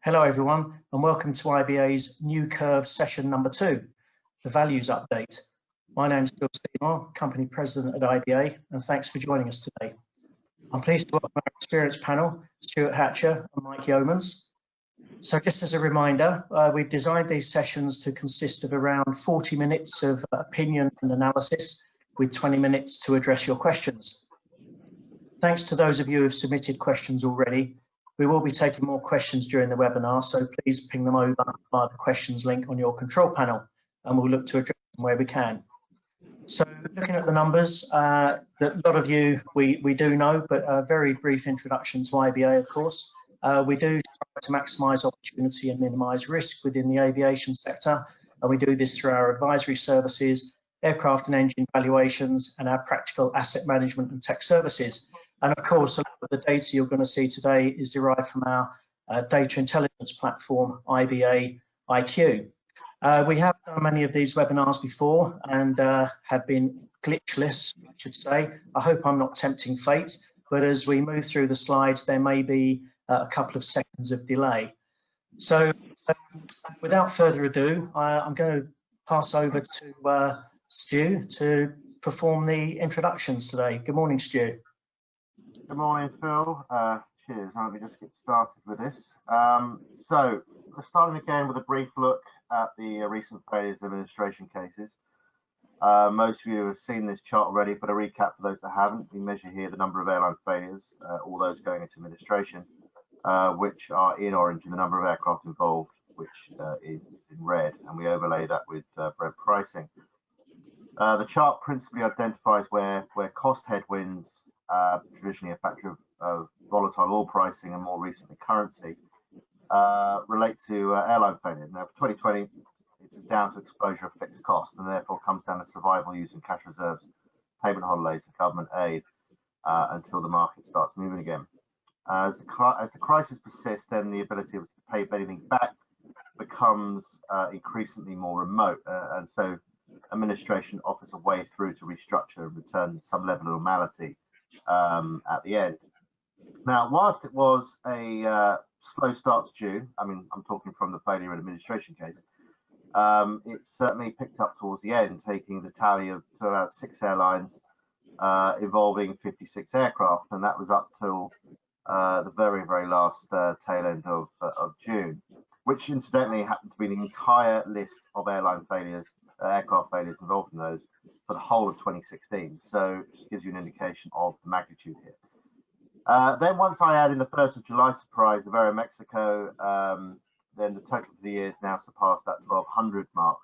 Hello everyone and welcome to IBA's New Curve session number 2, the values update. My name is Bill Seymour, company president at IBA, and thanks for joining us today. I'm pleased to welcome our experienced panel, Stuart Hatcher and Mike Yeomans. So just as a reminder, we've designed these sessions to consist of around 40 minutes of opinion and analysis with 20 minutes to address your questions. Thanks to those of you who have submitted questions already. We will be taking more questions during the webinar, so please ping them over via the questions link on your control panel, and we'll look to address them where we can. So looking at the numbers, that a lot of you we do know, but a very brief introduction to IBA, of course. We do try to maximise opportunity and minimise risk within the aviation sector, and we do this through our advisory services, aircraft and engine valuations, and our practical asset management and tech services. And of course, a lot of the data you're going to see today is derived from our data intelligence platform, IBA IQ. We have done many of these webinars before and have been glitchless, I should say. I hope I'm not tempting fate, but as we move through the slides, there may be a couple of seconds of delay. So without further ado, I'm going to pass over to Stu to perform the introductions today. Good morning, Stu. Good morning, Phil. Cheers. Let me just get started with this. So, starting again with a brief look at the recent failures administration cases. Most of you have seen this chart already, but a recap for those that haven't. We measure here the number of airline failures, all those going into administration, which are in orange, and the number of aircraft involved, which is in red, and we overlay that with Brent pricing. The chart principally identifies where cost headwinds, traditionally a factor of volatile oil pricing and more recently currency, relate to airline failure. Now for 2020, it is down to exposure of fixed costs and therefore comes down to survival using cash reserves, payment holidays and government aid until the market starts moving again. As the crisis persists, then the ability to pay anything back becomes increasingly more remote, and so administration offers a way through to restructure and return some level of normality at the end. Now, whilst it was a slow start to June, I mean, I'm talking from the failure and administration case, it certainly picked up towards the end, taking the tally of about 6 airlines involving 56 aircraft, and that was up till the very, very last tail end of June, which incidentally happened to be the entire list of airline failures, aircraft failures involved in those for the whole of 2016. So it just gives you an indication of the magnitude here. Then once I add in the 1st of July surprise of Aeromexico, then the total for the year has now surpassed that 1,200 mark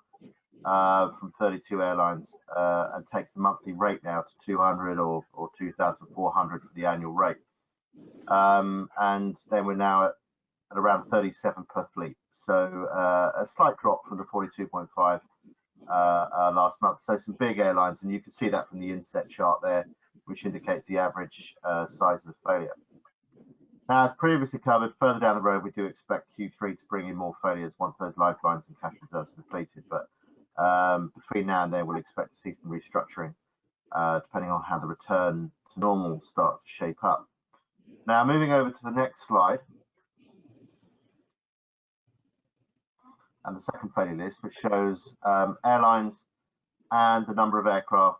from 32 airlines and takes the monthly rate now to 200 or 2,400 for the annual rate. And then we're now at around 37 per fleet. So a slight drop from the 42.5 last month. So some big airlines, and you can see that from the inset chart there, which indicates the average size of the failure. Now, as previously covered, further down the road, we do expect Q3 to bring in more failures once those lifelines and cash reserves are depleted. But between now and then, we'll expect to see some restructuring, depending on how the return to normal starts to shape up. Now, moving over to the next slide, and the second failure list, which shows airlines and the number of aircraft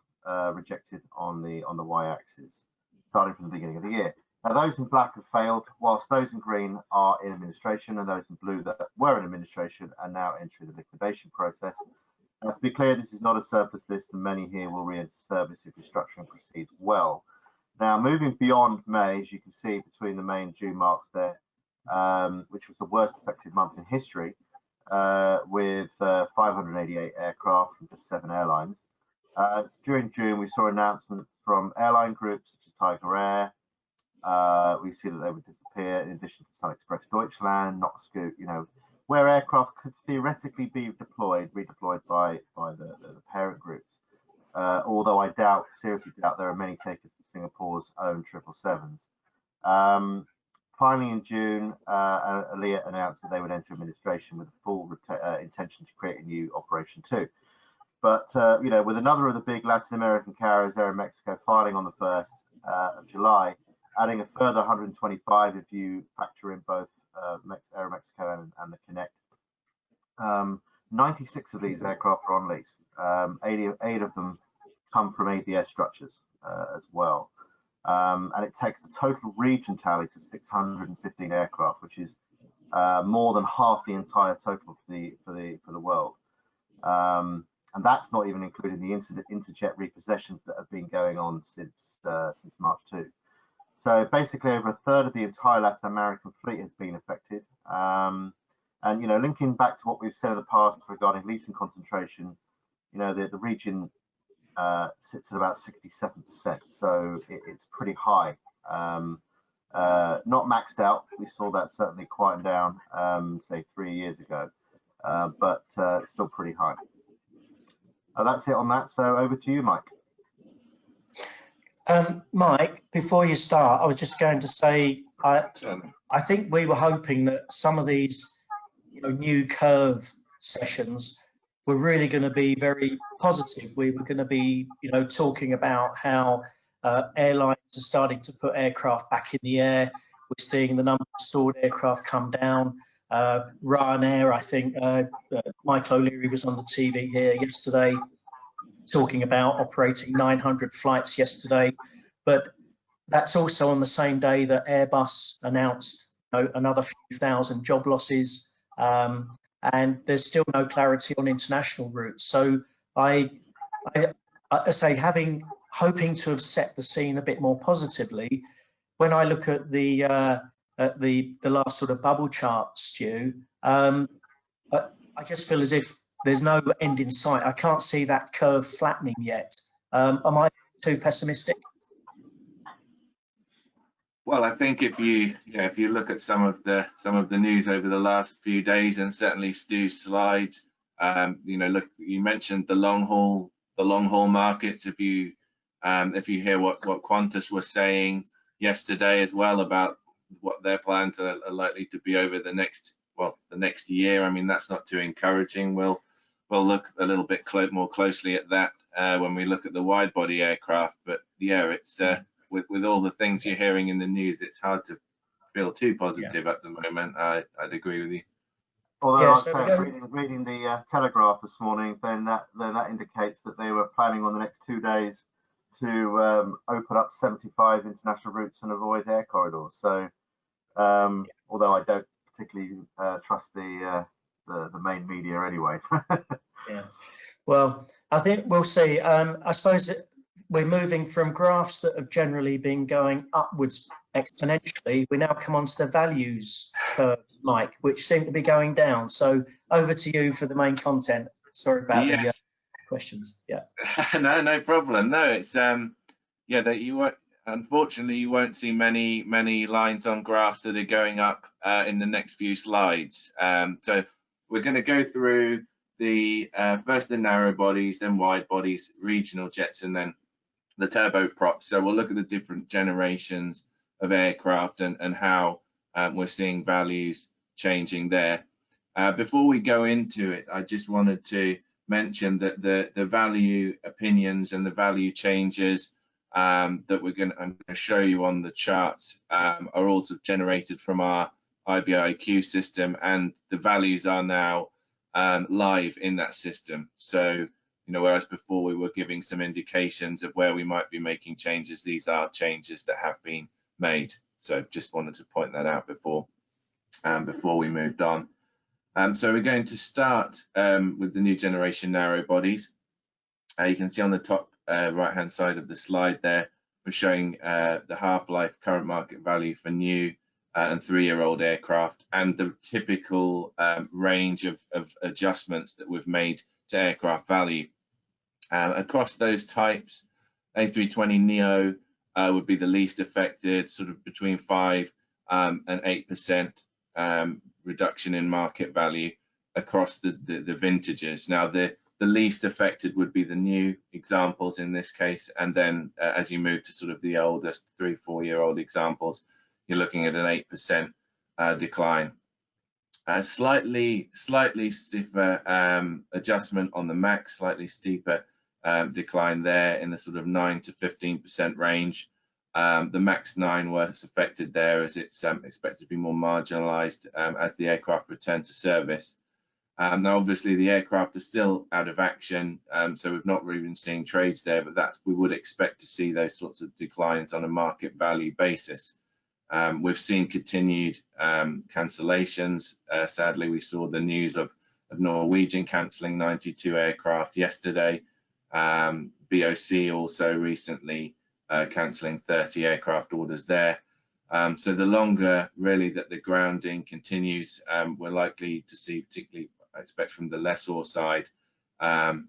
rejected on the y-axis, starting from the beginning of the year. Now, those in black have failed, whilst those in green are in administration, and those in blue that were in administration are now entering the liquidation process. Now, to be clear, this is not a surplus list, and many here will re-enter service if restructuring proceeds well. Now, moving beyond May, as you can see between the May and June marks there, which was the worst affected month in history, with 588 aircraft from just 7 airlines. During June, we saw announcements from airline groups such as Tiger Air. We see that they would disappear, in addition to Sun Express Deutschland, Noxscoot, you know, where aircraft could theoretically be redeployed by the parent groups. Although I seriously doubt there are many takers for Singapore's own 777s. Finally, in June, ALIA announced that they would enter administration with a full intention to create a new Operation 2. But, you know, with another of the big Latin American carriers, Aeromexico, filing on the 1st of July, adding a further 125 if you factor in both Aeromexico and the Connect. 96 of these aircraft are on lease. 88 of them come from ABS structures as well. And it takes the total region tally to 615 aircraft, which is more than half the entire total for the world. And that's not even including the interjet repossessions that have been going on since March 2. So basically, over a third of the entire Latin American fleet has been affected. And linking back to what we've said in the past regarding leasing concentration, the region sits at about 67%, so it's pretty high. Not maxed out. We saw that certainly quieten down, say 3 years ago, but it's still pretty high. That's it on that. So over to you, Mike. Mike, before you start, I was just going to say, I think we were hoping that some of these new curve sessions were really going to be very positive. We were going to be, talking about how airlines are starting to put aircraft back in the air. We're seeing the number of stored aircraft come down. Ryanair, I think Michael O'Leary was on the TV here yesterday talking about operating 900 flights yesterday, but that's also on the same day that Airbus announced another few thousand job losses, and there's still no clarity on international routes. So I say, hoping to have set the scene a bit more positively, when I look at the last sort of bubble chart, Stu, I just feel as if there's no end in sight. I can't see that curve flattening yet. Am I too pessimistic? Well, I think if you look at some of the news over the last few days, and certainly Stu's slides, look, you mentioned the long haul markets. If you hear what Qantas was saying yesterday as well about what their plans are likely to be over the next year, I mean, that's not too encouraging. We'll look a little bit more closely at that when we look at the wide body aircraft. But yeah, it's with all the things you're hearing in the news, it's hard to feel too positive at the moment. I'd agree with you. Although reading the Telegraph this morning, then that indicates that they were planning on the next 2 days to open up 75 international routes and avoid air corridors. So although I don't particularly trust the main media anyway. Yeah. Well, I think we'll see. I suppose we're moving from graphs that have generally been going upwards exponentially. We now come onto the values curves, Mike, which seem to be going down. So over to you for the main content. Sorry about the questions. Yeah. No problem. No, it's that you won't. Unfortunately, you won't see many lines on graphs that are going up in the next few slides. So we're going to go through the first the narrow bodies, then wide bodies, regional jets, and then the turboprops. So we'll look at the different generations of aircraft and how we're seeing values changing there. Before we go into it, I just wanted to mention that the value opinions and the value changes that I'm going to show you on the charts are also generated from our IBIQ system, and the values are now live in that system. So whereas before we were giving some indications of where we might be making changes, these are changes that have been made. So just wanted to point that out before we moved on. So we're going to start with the new generation narrow bodies. You can see on the top right hand side of the slide there, we're showing the half-life current market value for new and 3-year-old aircraft, and the typical range of adjustments that we've made to aircraft value. Across those types, A320neo would be the least affected, sort of between 5 and 8% reduction in market value across the vintages. Now, the least affected would be the new examples in this case, and then as you move to sort of the oldest 3-4-year-old examples, you're looking at an 8% decline. Slightly stiffer adjustment on the MAX, slightly steeper decline there in the sort of 9 to 15% range. The MAX 9 was affected there, as it's expected to be more marginalised as the aircraft return to service. Now, obviously, the aircraft are still out of action, so we've not really been seeing trades there, but we would expect to see those sorts of declines on a market value basis. We've seen continued cancellations. Sadly, we saw the news of Norwegian cancelling 92 aircraft yesterday. BOC also recently cancelling 30 aircraft orders there. So the longer really that the grounding continues, we're likely to see, particularly I expect from the lessor side, some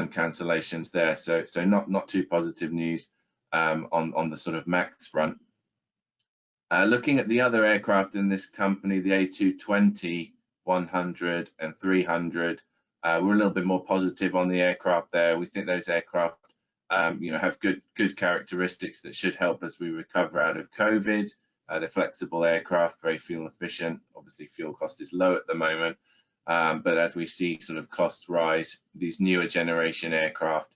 cancellations there. So not too positive news on the sort of MAX front. Looking at the other aircraft in this company, the A220, 100 and 300, we're a little bit more positive on the aircraft there. We think those aircraft have good characteristics that should help as we recover out of COVID. They're flexible aircraft, very fuel efficient. Obviously, fuel cost is low at the moment, but as we see sort of costs rise, these newer generation aircraft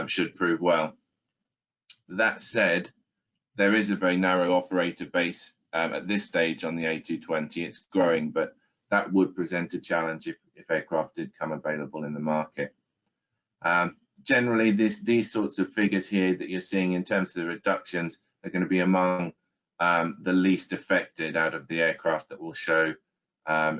should prove well. That said, there is a very narrow operator base at this stage on the A220. It's growing, but that would present a challenge if aircraft did come available in the market. Generally, these sorts of figures here that you're seeing in terms of the reductions are going to be among the least affected out of the aircraft that we'll show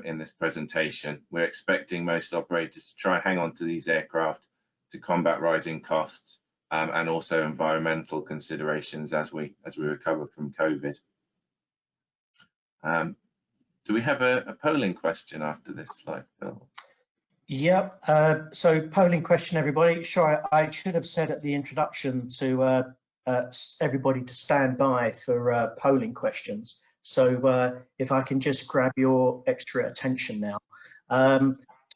in this presentation. We're expecting most operators to try and hang on to these aircraft to combat rising costs and also environmental considerations as we recover from COVID. Do we have a polling question after this slide, Phil? Yep. So polling question, everybody. Sure, I should have said at the introduction to everybody to stand by for polling questions. So if I can just grab your extra attention now.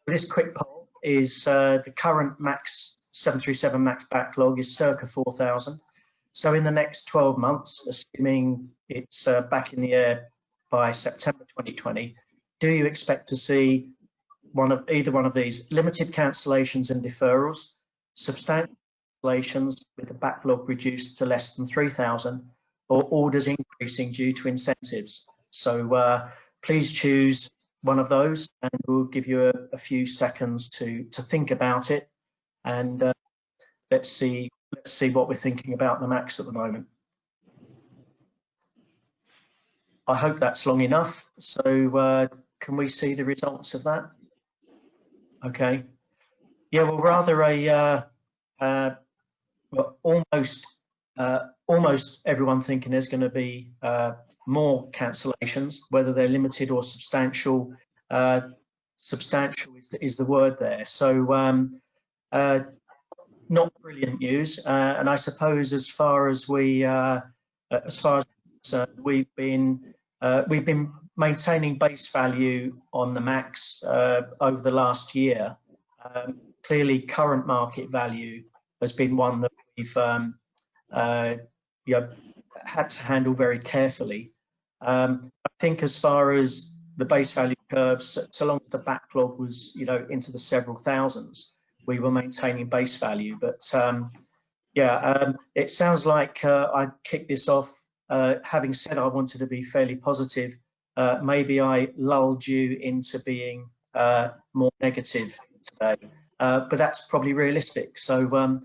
This quick poll is the current MAX 737 MAX backlog is circa 4,000. So in the next 12 months, assuming it's back in the air by September 2020, do you expect to see either one of these: limited cancellations and deferrals, substantial cancellations with the backlog reduced to less than 3,000, or orders increasing due to incentives? So please choose one of those, and we'll give you a few seconds to think about it, and let's see what we're thinking about the MAX at the moment. I hope that's long enough. So can we see the results of that? Okay. Yeah, well, rather well, almost everyone thinking there's going to be more cancellations, whether they're limited or substantial. Substantial is the word there. So not brilliant news. And I suppose as far as we've been maintaining base value on the MAX over the last year. Clearly, current market value has been one that we've had to handle very carefully. I think as far as the base value curves, so long as the backlog was into the several thousands, we were maintaining base value. But it sounds like I kicked this off having said I wanted to be fairly positive. Maybe I lulled you into being more negative today, but that's probably realistic. So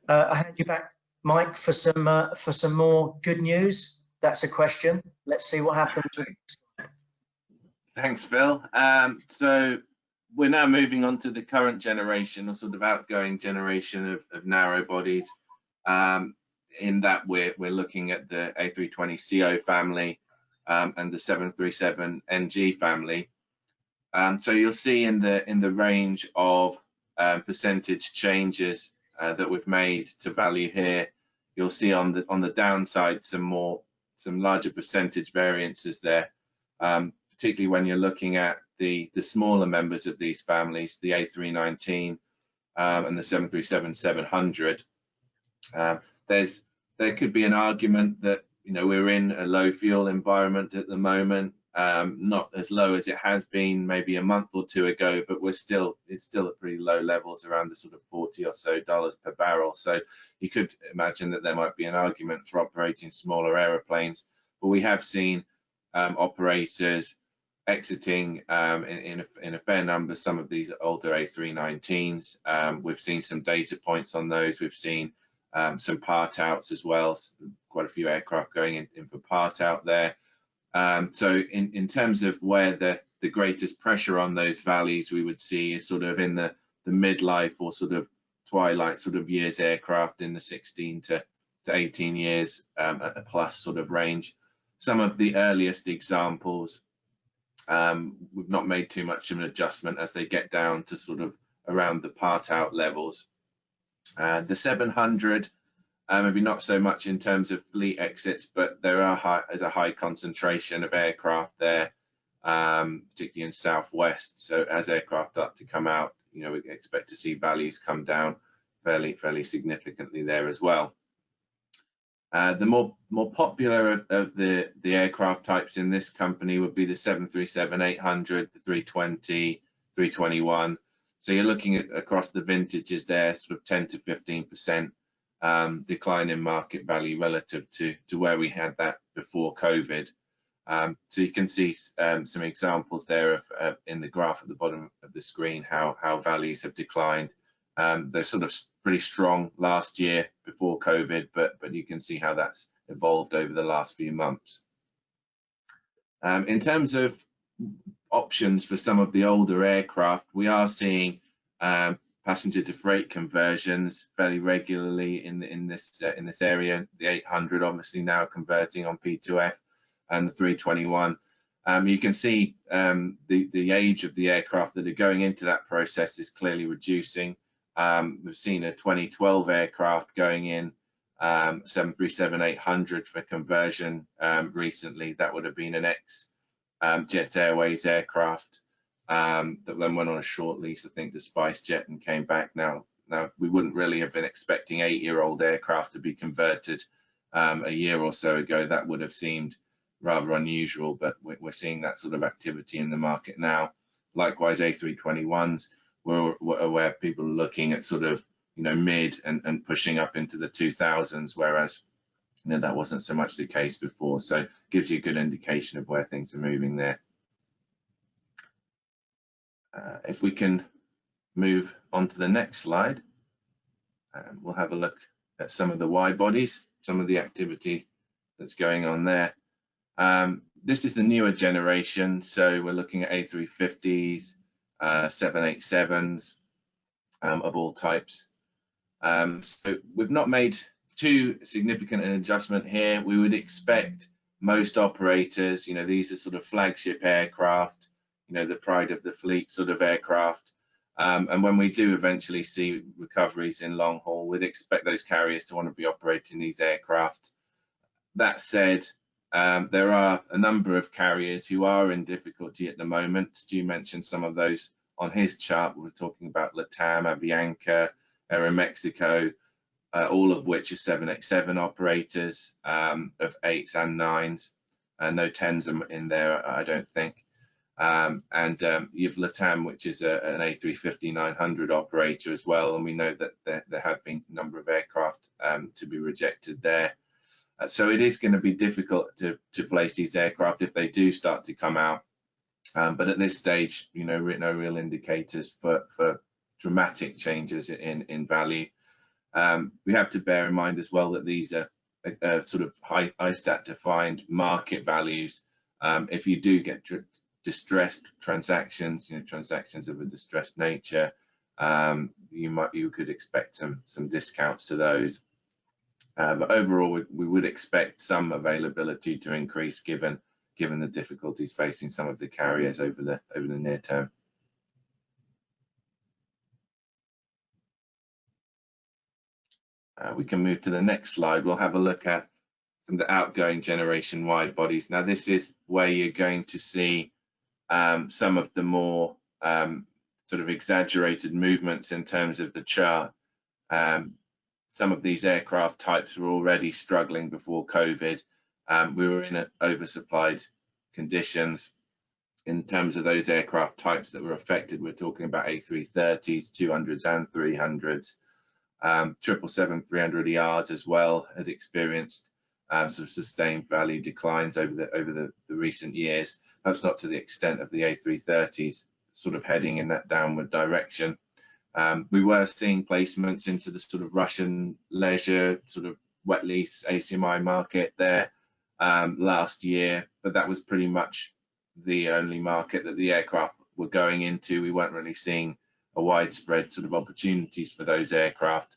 I hand you back, Mike, for some more good news. That's a question. Let's see what happens. Thanks, Phil. So we're now moving on to the current generation, or sort of outgoing generation of narrow bodies. In that we're looking at the A320ceo family and the 737 NG family. So you'll see in the range of percentage changes that we've made to value here, you'll see on the downside some larger percentage variances there, particularly when you're looking at the smaller members of these families, the A319 and the 737-700. There could be an argument that we're in a low fuel environment at the moment. not as low as it has been maybe a month or two ago, but it's still at pretty low levels, around the sort of $40 or so per barrel. So you could imagine that there might be an argument for operating smaller aeroplanes, but we have seen operators exiting in a fair number some of these older A319s. We've seen some data points on those. We've seen some part outs as well, quite a few aircraft going in for part out there. So in terms of where the greatest pressure on those values we would see is sort of in the midlife or sort of twilight sort of years aircraft, in the 16 to 18 years plus sort of range. Some of the earliest examples, we've not made too much of an adjustment as they get down to sort of around the part out levels. The 700, maybe not so much in terms of fleet exits, but there's a high concentration of aircraft there, particularly in Southwest. So as aircraft start to come out, we expect to see values come down fairly significantly there as well. The more popular of the aircraft types in this company would be the 737-800, the 320, 321. So you're looking at across the vintages there, sort of 10 to 15% decline in market value relative to where we had that before COVID. So you can see some examples there of in the graph at the bottom of the screen how values have declined. They're sort of pretty strong last year before COVID, but you can see how that's evolved over the last few months. In terms of options for some of the older aircraft, we are seeing passenger to freight conversions fairly regularly in this area. The 800 obviously now converting on P2F, and the 321. You can see the age of the aircraft that are going into that process is clearly reducing. We've seen a 2012 aircraft going in, 737-800 for conversion recently. That would have been an ex-Jet Airways aircraft that then went on a short lease, I think, to SpiceJet and came back. Now we wouldn't really have been expecting 8-year-old aircraft to be converted a year or so ago. That would have seemed rather unusual, but we're seeing that sort of activity in the market now. Likewise, A321s, where people are looking at sort of mid and pushing up into the 2000s, whereas that wasn't so much the case before. So it gives you a good indication of where things are moving there. If we can move on to the next slide, we'll have a look at some of the wide bodies, some of the activity that's going on there. This is the newer generation, so we're looking at A350s, 787s of all types. So we've not made too significant an adjustment here. We would expect most operators, these are sort of flagship aircraft, the pride of the fleet sort of aircraft. And when we do eventually see recoveries in long haul, we'd expect those carriers to want to be operating these aircraft. That said, there are a number of carriers who are in difficulty at the moment. Stu mentioned some of those on his chart. We're talking about LATAM, Avianca, Aeromexico, all of which are 787 operators of 8s and 9s. No 10s in there, I don't think. And you've LATAM, which is an A350-900 operator as well. And we know that there have been a number of aircraft to be rejected there. So it is going to be difficult to place these aircraft if they do start to come out. But at this stage, no real indicators for dramatic changes in value. We have to bear in mind as well that these are sort of ISTAT defined market values. If you do get distressed transactions, transactions of a distressed nature, you could expect some discounts to those. But overall, we would expect some availability to increase given the difficulties facing some of the carriers over the near term. We can move to the next slide. We'll have a look at some of the outgoing generation wide bodies. Now, this is where you're going to see some of the more sort of exaggerated movements in terms of the chart. Some of these aircraft types were already struggling before COVID. We were in an oversupplied conditions. In terms of those aircraft types that were affected, we're talking about A330s, 200s and 300s. 777-300ERs as well had experienced sort of sustained value declines over the recent years. Perhaps not to the extent of the A330s, sort of heading in that downward direction. We were seeing placements into the sort of Russian leisure, sort of wet lease ACMI market there last year, but that was pretty much the only market that the aircraft were going into. We weren't really seeing a widespread sort of opportunities for those aircraft,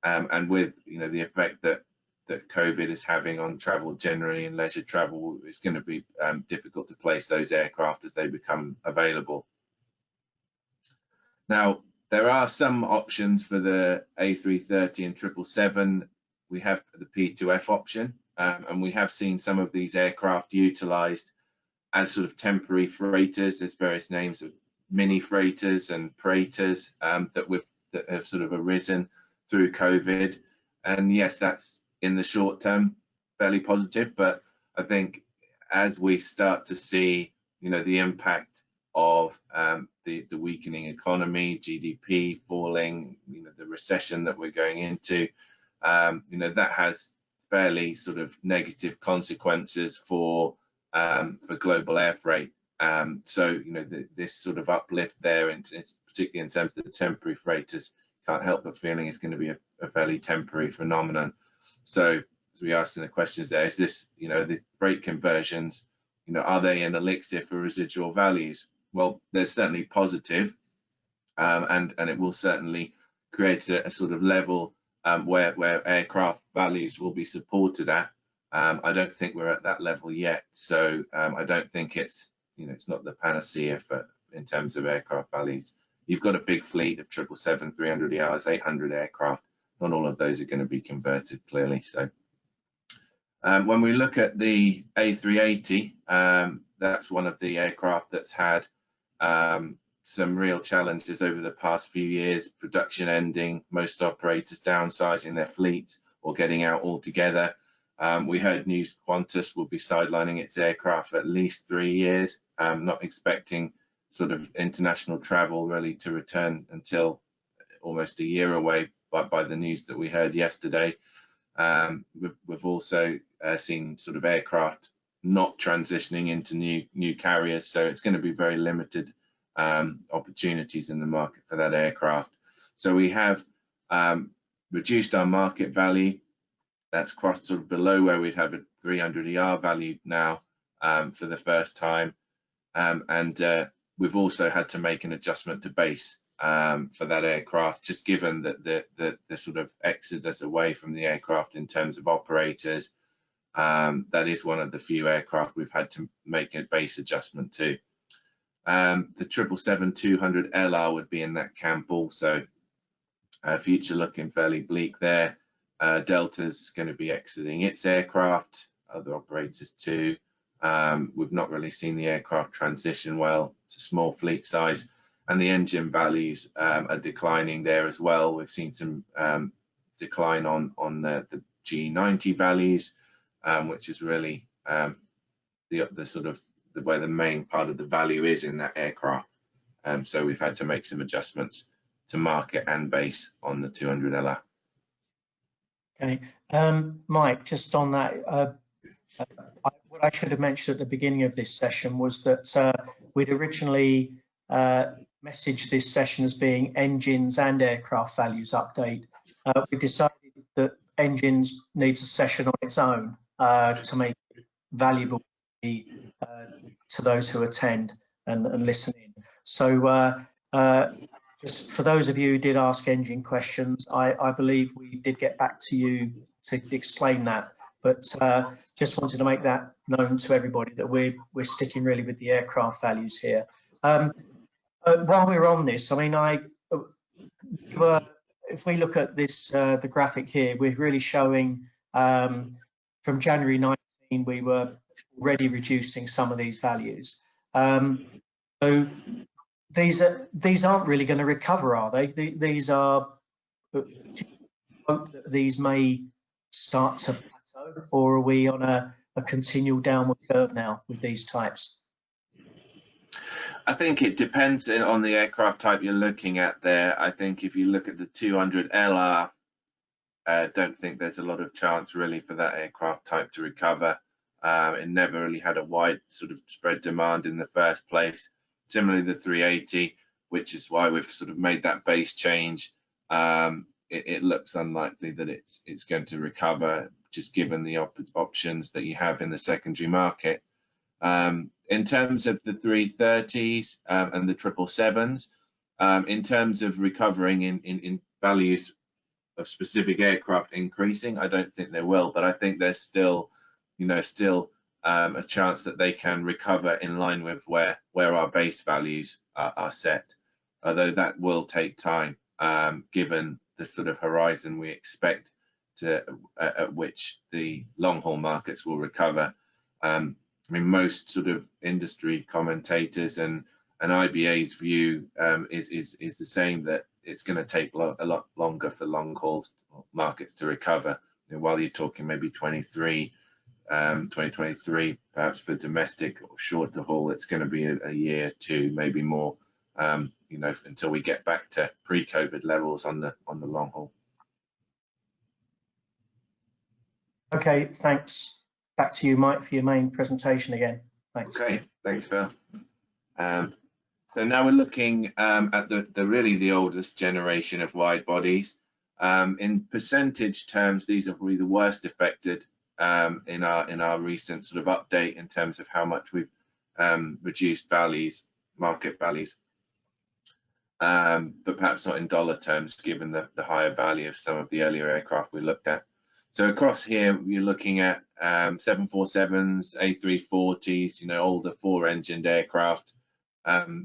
and with the effect that COVID is having on travel generally and leisure travel, it's going to be difficult to place those aircraft as they become available. Now, there are some options for the A330 and 777. We have the P2F option, and we have seen some of these aircraft utilised as sort of temporary freighters. There's various names of mini freighters and freighters that have sort of arisen through COVID. And yes, that's in the short term fairly positive, but I think as we start to see the impact of the weakening economy, GDP falling, the recession that we're going into, that has fairly sort of negative consequences for global air freight. So this sort of uplift there, particularly in terms of the temporary freighters, can't help but feeling it's going to be a fairly temporary phenomenon. So as we asked in the questions there, is this the freight conversions, are they an elixir for residual values? Well, they're certainly positive, and it will certainly create a sort of level where aircraft values will be supported at. I don't think we're at that level yet, so I don't think it's not the panacea in terms of aircraft values. You've got a big fleet of 777-300ERs, 800 aircraft. Not all of those are going to be converted, clearly. So when we look at the A380, that's one of the aircraft that's had some real challenges over the past few years. Production ending, most operators downsizing their fleets or getting out altogether. We heard news Qantas will be sidelining its aircraft for at least 3 years, not expecting sort of international travel really to return until almost a year away by the news that we heard yesterday. We've also seen sort of aircraft not transitioning into new carriers, so it's going to be very limited opportunities in the market for that aircraft. So we have reduced our market value. That's crossed sort of below where we'd have a 300ER value now for the first time, and we've also had to make an adjustment to base for that aircraft, just given that the sort of exodus away from the aircraft in terms of operators. That is one of the few aircraft we've had to make a base adjustment to. The 777-200LR would be in that camp also. Future looking fairly bleak there. Delta's going to be exiting its aircraft, other operators too. We've not really seen the aircraft transition well to small fleet size, and the engine values are declining there as well. We've seen some decline on the G90 values, which is really the sort of where the main part of the value is in that aircraft. So we've had to make some adjustments to market and base on the 200LR. Okay, Mike, just on that, what I should have mentioned at the beginning of this session was that we'd originally messaged this session as being engines and aircraft values update. We decided that engines needs a session on its own to make it valuable to those who attend and listen in. So just for those of you who did ask engine questions, I believe we did get back to you to explain that, but just wanted to make that known to everybody that we're sticking really with the aircraft values here. While we're on this, I mean, if we look at this, the graphic here, we're really showing from January 19, we were already reducing some of these values. So these aren't really going to recover, are they? These are, do you hope that these may start to plateau, or are we on a a continual downward curve now with these types? I think it depends on the aircraft type you're looking at there. I think if you look at the 200 LR, don't think there's a lot of chance really for that aircraft type to recover. It never really had a wide sort of spread demand in the first place. Similarly, the 380, which is why we've sort of made that base change. It looks unlikely that it's going to recover, just given the options that you have in the secondary market. In terms of the 330s and the 777s, in terms of recovering in values of specific aircraft increasing, I don't think they will, but I think there's still, a chance that they can recover in line with where our base values are set, although that will take time, given the sort of horizon we expect at which the long haul markets will recover. I mean, most sort of industry commentators and IBA's view is the same, that it's going to take a lot longer for long haul markets to recover. While you're talking maybe 2023, perhaps for domestic or shorter haul, it's going to be a year, two, maybe more, until we get back to pre-COVID levels on the long haul. Okay, thanks. Back to you, Mike, for your main presentation again. Thanks. Okay, thanks, Phil. So now we're looking at the oldest generation of wide bodies. In percentage terms, these are probably the worst affected in our recent sort of update in terms of how much we've reduced market values, but perhaps not in dollar terms, given the higher value of some of the earlier aircraft we looked at. So across here, you're looking at 747s, A340s, older four-engined aircraft.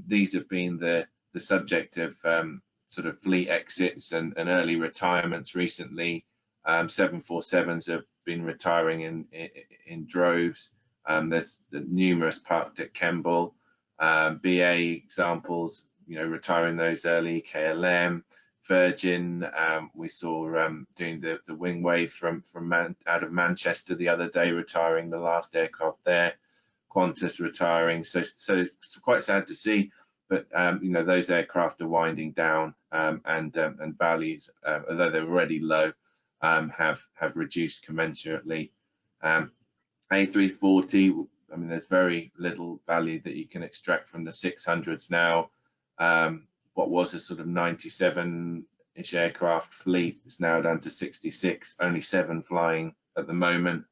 These have been the subject of sort of fleet exits and early retirements recently. 747s have been retiring in droves. There's numerous parked at Kemble. BA examples, retiring those early. KLM, Virgin, we saw doing the wing wave from out of Manchester the other day, retiring the last aircraft there. Qantas retiring, so it's quite sad to see, but those aircraft are winding down, and values, although they're already low, have reduced commensurately. A340, I mean, there's very little value that you can extract from the 600s now. What was a sort of 97-ish aircraft fleet is now down to 66, only 7 flying at the moment.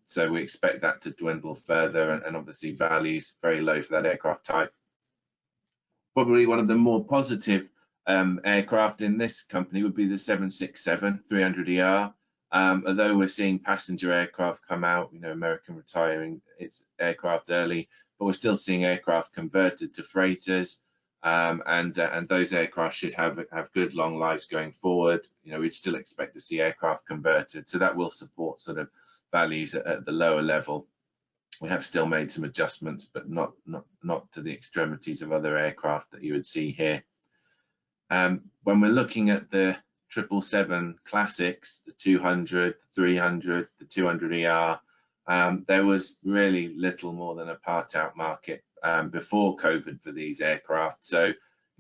So we expect that to dwindle further, and obviously values very low for that aircraft type. Probably one of the more positive aircraft in this company would be the 767-300ER. Although we're seeing passenger aircraft come out, American retiring its aircraft early, but we're still seeing aircraft converted to freighters, and those aircraft should have good long lives going forward. We'd still expect to see aircraft converted, so that will support sort of values at the lower level. We have still made some adjustments, but not to the extremities of other aircraft that you would see here. When we're looking at the 777 classics, the 200, the 300, the 200ER, there was really little more than a part-out market before COVID for these aircraft. So,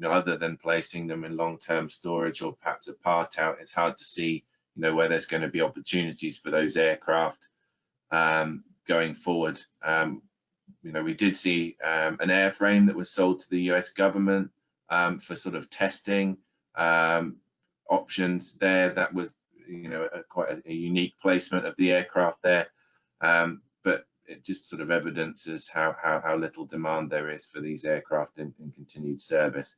other than placing them in long-term storage or perhaps a part-out, it's hard to see, where there's going to be opportunities for those aircraft going forward. We did see an airframe that was sold to the US government for sort of testing options there. That was, quite a unique placement of the aircraft there, but it just sort of evidences how little demand there is for these aircraft in continued service.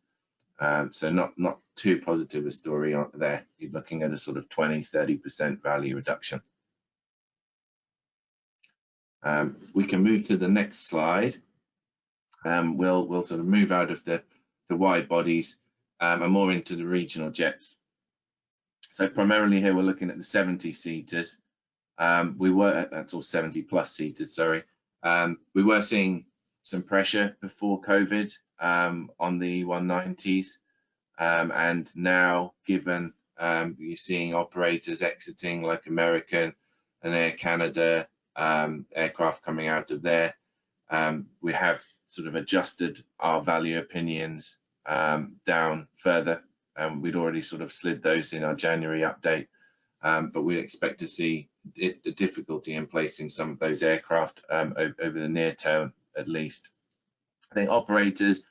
So not too positive a story there. You're looking at a sort of 20–30% value reduction. We can move to the next slide. We'll sort of move out of the wide bodies and more into the regional jets. So primarily here we're looking at the 70-seaters. That's all 70+ seaters, sorry. We were seeing some pressure before COVID on the 190s, and now, given you're seeing operators exiting like American and Air Canada, aircraft coming out of there. We have sort of adjusted our value opinions down further. We'd already sort of slid those in our January update, but we expect to see the difficulty in placing some of those aircraft over the near term, at least. I think operators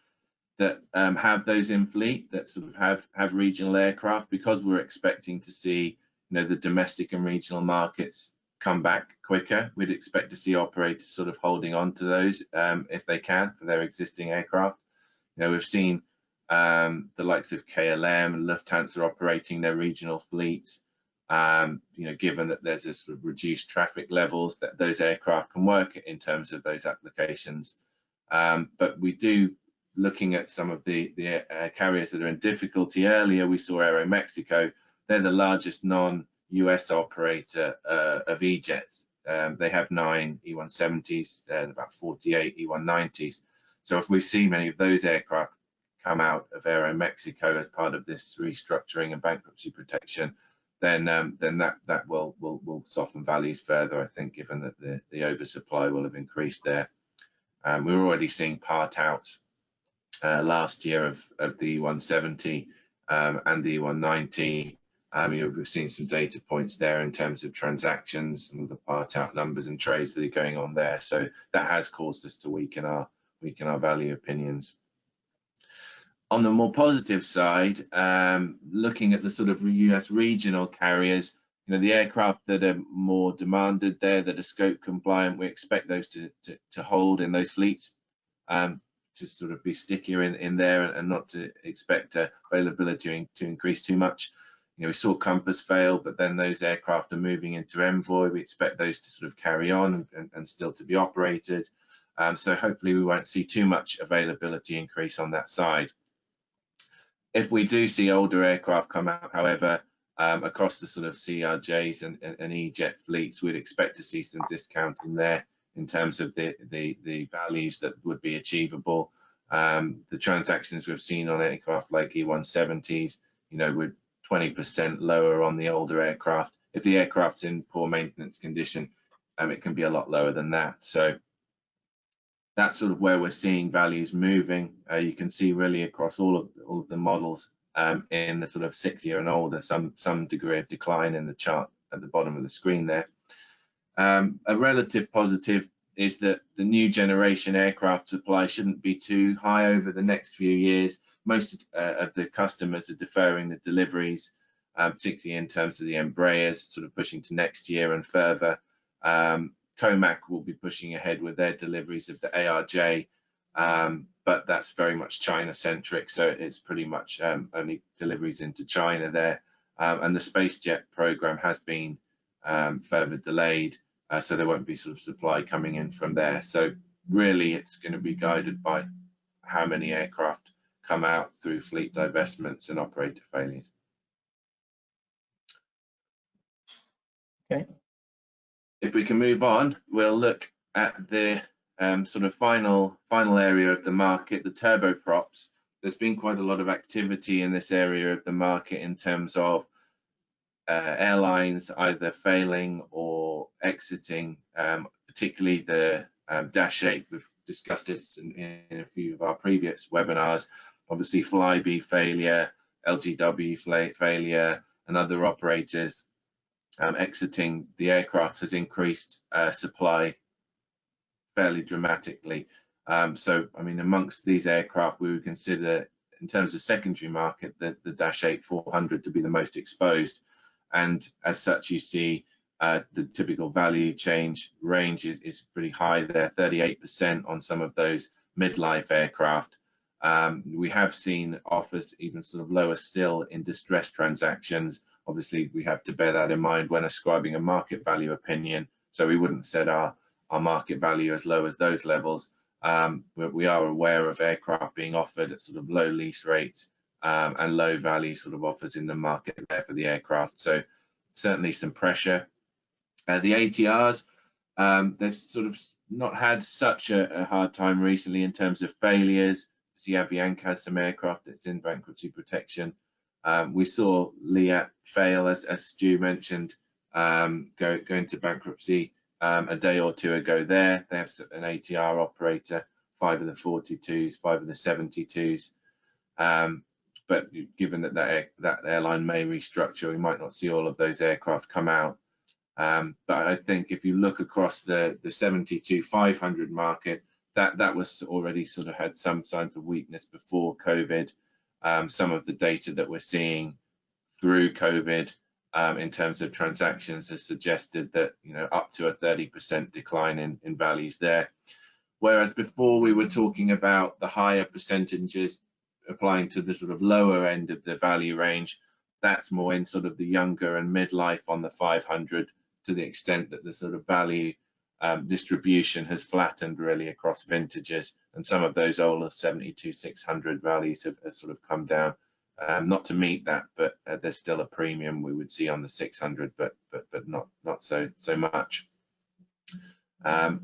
that have those in fleet, that sort of have regional aircraft, because we're expecting to see, the domestic and regional markets come back quicker, we'd expect to see operators sort of holding on to those if they can for their existing aircraft. We've seen the likes of KLM and Lufthansa operating their regional fleets. Given that there's a sort of reduced traffic levels, that those aircraft can work in terms of those applications. But we do, looking at some of the carriers that are in difficulty. Earlier we saw Aeromexico. They're the largest non-US operator of E-jets. They have 9 E170s and about 48 E190s. So if we see many of those aircraft come out of Aeromexico as part of this restructuring and bankruptcy protection, then that will soften values further, I think, given that the oversupply will have increased there. We were already seeing part outs last year of the E170 and the E190. We've seen some data points there in terms of transactions, some of the part out numbers and trades that are going on there. So that has caused us to weaken our value opinions. On the more positive side, looking at the sort of US regional carriers, the aircraft that are more demanded there, that are scope compliant, we expect those to hold in those fleets, to sort of be stickier in there and not to expect availability to increase too much. We saw Compass fail, but then those aircraft are moving into Envoy. We expect those to sort of carry on and still to be operated. So hopefully we won't see too much availability increase on that side. If we do see older aircraft come out, however, across the sort of CRJs and E-jet fleets, we'd expect to see some discounting there in terms of the values that would be achievable. The transactions we've seen on aircraft like E170s, would 20% lower on the older aircraft. If the aircraft's in poor maintenance condition, it can be a lot lower than that. So that's sort of where we're seeing values moving. You can see really across all of the models in the sort of 6-year and older, some degree of decline in the chart at the bottom of the screen there. A relative positive is that the new generation aircraft supply shouldn't be too high over the next few years. Most of the customers are deferring the deliveries, particularly in terms of the Embraers, sort of pushing to next year and further. Comac will be pushing ahead with their deliveries of the ARJ, but that's very much China-centric, so it's pretty much only deliveries into China there. And the SpaceJet program has been further delayed, so there won't be sort of supply coming in from there. So really it's going to be guided by how many aircraft come out through fleet divestments and operator failures. Okay. If we can move on, we'll look at the sort of final area of the market, the turboprops. There's been quite a lot of activity in this area of the market in terms of airlines either failing or exiting, particularly the Dash 8. We've discussed it in a few of our previous webinars. Obviously, Flybe failure, LGW failure, and other operators exiting the aircraft has increased supply fairly dramatically. So, I mean, amongst these aircraft, we would consider, in terms of secondary market, the Dash 8-400 to be the most exposed. And as such, you see the typical value change range is pretty high there, 38% on some of those midlife aircraft. We have seen offers even sort of lower still in distressed transactions. Obviously, we have to bear that in mind when ascribing a market value opinion. So we wouldn't set our market value as low as those levels. We are aware of aircraft being offered at sort of low lease rates and low value sort of offers in the market there for the aircraft. So certainly some pressure. The ATRs, they've sort of not had such a hard time recently in terms of failures. So Avianca has some aircraft that's in bankruptcy protection. We saw Liat fail, as Stu mentioned, go into bankruptcy a day or two ago there. They have an ATR operator, 5 of the 42s, 5 of the 72s. But given that that airline may restructure, we might not see all of those aircraft come out. But I think if you look across the 72-500 market, that was already sort of had some signs of weakness before COVID. Some of the data that we're seeing through COVID in terms of transactions has suggested that, you know, up to a 30% decline in values there. Whereas before we were talking about the higher percentages applying to the sort of lower end of the value range, that's more in sort of the younger and midlife on the 500, to the extent that the sort of value distribution has flattened really across vintages, and some of those older 72-600 values have sort of come down. Not to meet that, but there's still a premium we would see on the 600, but not so much.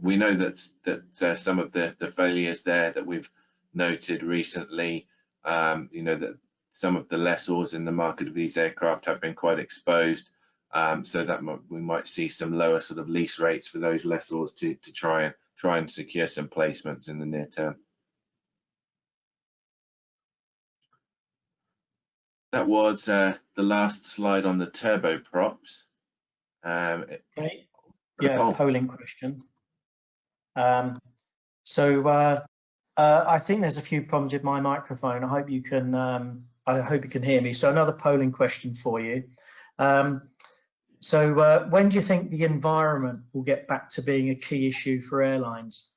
We know that some of the failures there that we've noted recently, you know, that some of the lessors in the market of these aircraft have been quite exposed, so that we might see some lower sort of lease rates for those lessors to try and secure some placements in the near term. That was the last slide on the turboprops. Okay. Yeah, polling question. I think there's a few problems with my microphone. I hope you can hear me. So another polling question for you. When do you think the environment will get back to being a key issue for airlines?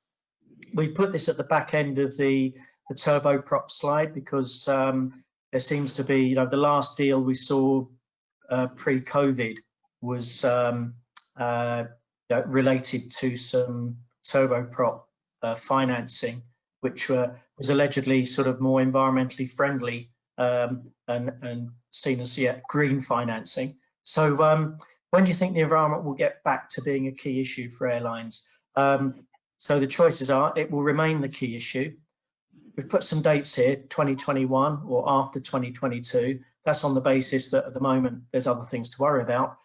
We put this at the back end of the turboprop slide because there seems to be, you know, the last deal we saw pre-COVID was related to some turboprop financing, which was allegedly sort of more environmentally friendly and seen as green financing. So when do you think the environment will get back to being a key issue for airlines? So the choices are: it will remain the key issue. We've put some dates here, 2021 or after 2022. That's on the basis that at the moment there's other things to worry about.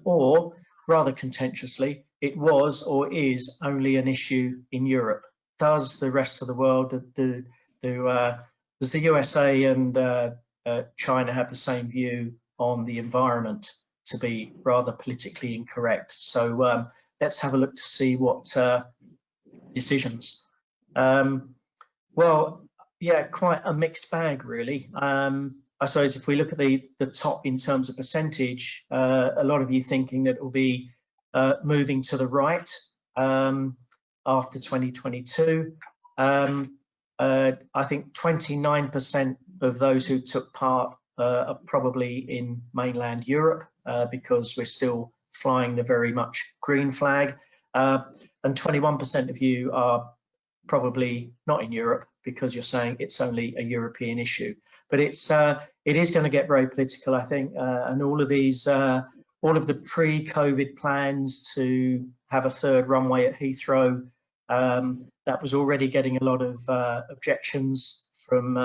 Or rather contentiously, it was or is only an issue in Europe. Does the rest of the world, does the USA and China have the same view on the environment, to be rather politically incorrect? So let's have a look to see what decisions. Well, yeah, quite a mixed bag, really. I suppose if we look at the top in terms of percentage, a lot of you thinking that it will be moving to the right after 2022. I think 29% of those who took part are probably in mainland Europe because we're still flying the very much green flag, and 21% of you are probably not in Europe because you're saying it's only a European issue. But it is going to get very political, I think, and all of these, all of the pre-COVID plans to have a third runway at Heathrow, that was already getting a lot of objections from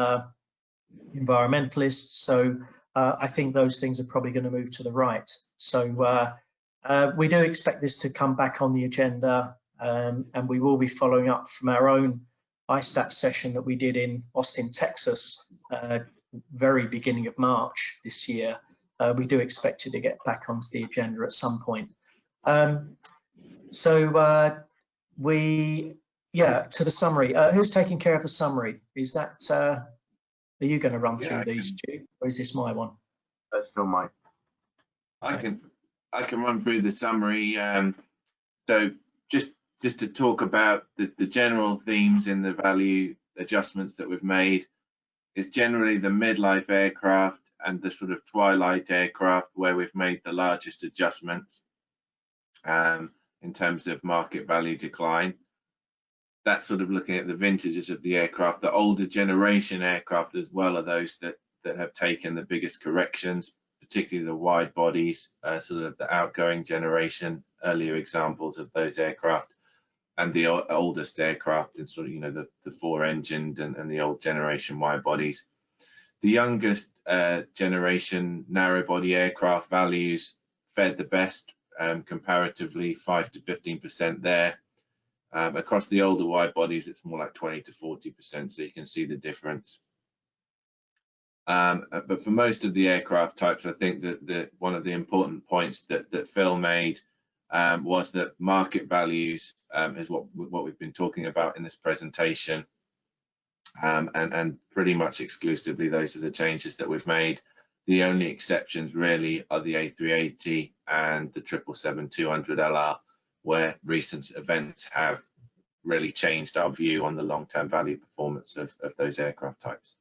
environmentalists. So I think those things are probably going to move to the right. So we do expect this to come back on the agenda, and we will be following up from our own ISTAT session that we did in Austin, Texas, very beginning of March this year. We do expect it to get back onto the agenda at some point. To the summary. Who's taking care of the summary? Is that, are you going to run through these, Stu, or is this my one? That's still mine. I can run through the summary. So just to talk about the general themes in the value adjustments that we've made, is generally the midlife aircraft and the sort of twilight aircraft where we've made the largest adjustments in terms of market value decline. That's sort of looking at the vintages of the aircraft. The older generation aircraft as well are those that have taken the biggest corrections, particularly the wide bodies, sort of the outgoing generation, earlier examples of those aircraft, and the oldest aircraft, and sort of, you know, the four-engined and the old generation wide bodies. The youngest generation narrow body aircraft values fared the best comparatively 5 to 15% there. Across the older wide bodies, it's more like 20 to 40%, so you can see the difference. But for most of the aircraft types, I think that one of the important points that Phil made was that market values is what we've been talking about in this presentation, and pretty much exclusively those are the changes that we've made. The only exceptions really are the A380 and the 777-200LR, where recent events have really changed our view on the long-term value performance of those aircraft types.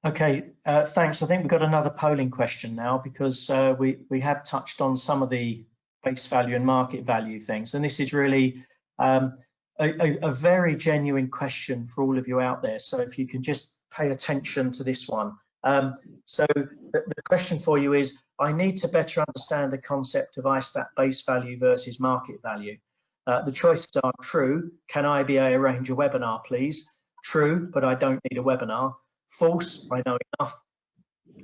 Okay, thanks. I think we've got another polling question now, because we have touched on some of the base value and market value things, and this is really a very genuine question for all of you out there. So if you can just pay attention to this one. So the question for you is, I need to better understand the concept of ISTAT base value versus market value. The choices are true, can IBA arrange a webinar please? True, but I don't need a webinar. False, I know enough.